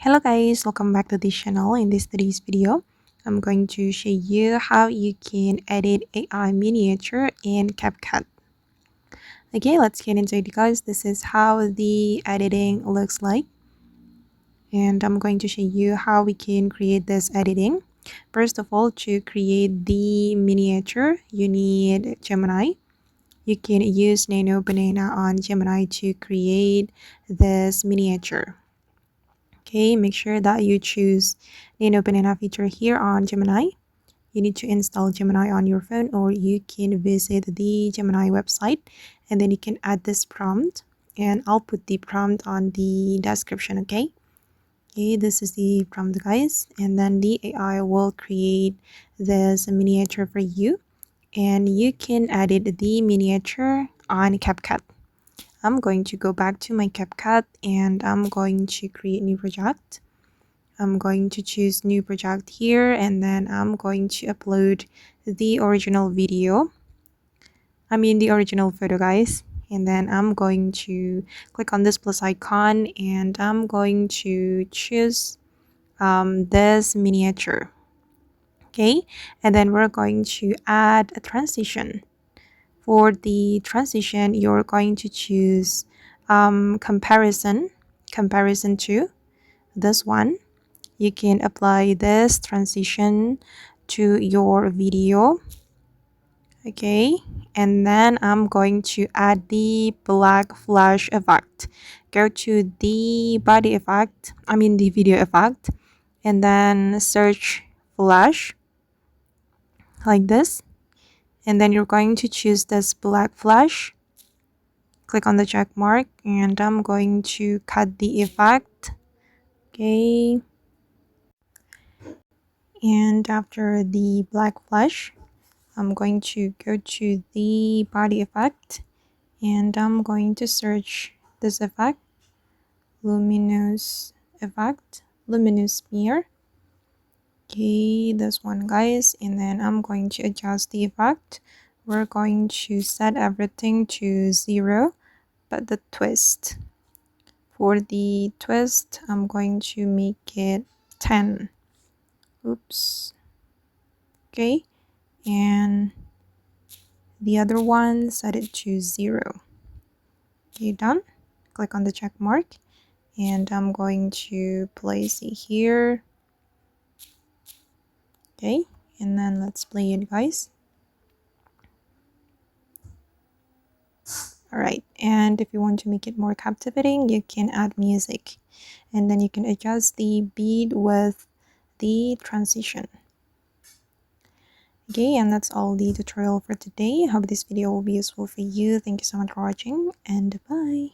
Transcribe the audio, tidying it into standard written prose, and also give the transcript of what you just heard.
Hello guys, welcome back to this channel. In today's video, I'm going to show you how you can edit AI miniature in CapCut. Okay, let's get into it guys. This is how the editing looks like. And I'm going to show you how we can create this editing. First of all, to create the miniature, you need Gemini. You can use Nano Banana on Gemini to create this miniature. Okay, make sure that you choose Nano Banana feature here on Gemini. You need to install Gemini on your phone, or you can visit the Gemini website and then you can add this prompt, and I'll put the prompt on the description. Okay, this is the prompt guys, and then the AI will create this miniature for you and you can edit the miniature on CapCut. I'm going to go back to my CapCut and I'm going to create new project. I'm going to choose new project here, and then I'm going to upload the original video. The original photo guys. And then I'm going to click on this plus icon and I'm going to choose this miniature. Okay, and then we're going to add a transition. For the transition, you're going to choose comparison to this one. You can apply this transition to your video. Okay, and then I'm going to add the black flash effect. Go to the body effect, the video effect, and then search flash like this. And then you're going to choose this black flash. Click on the check mark and I'm going to cut the effect. Okay, and after the black flash, I'm going to go to the body effect and I'm going to search this effect, luminous smear. Okay, this one guys, and then I'm going to adjust the effect. We're going to set everything to 0 but the twist. For the twist, I'm going to make it 10. Oops. Okay, and the other one, set it to 0. Okay, done. Click on the check mark and I'm going to place it here. Okay, and then let's play it guys. Alright, and if you want to make it more captivating, you can add music and then you can adjust the beat with the transition. Okay, and that's all the tutorial for today. I hope this video will be useful for you. Thank you so much for watching and bye.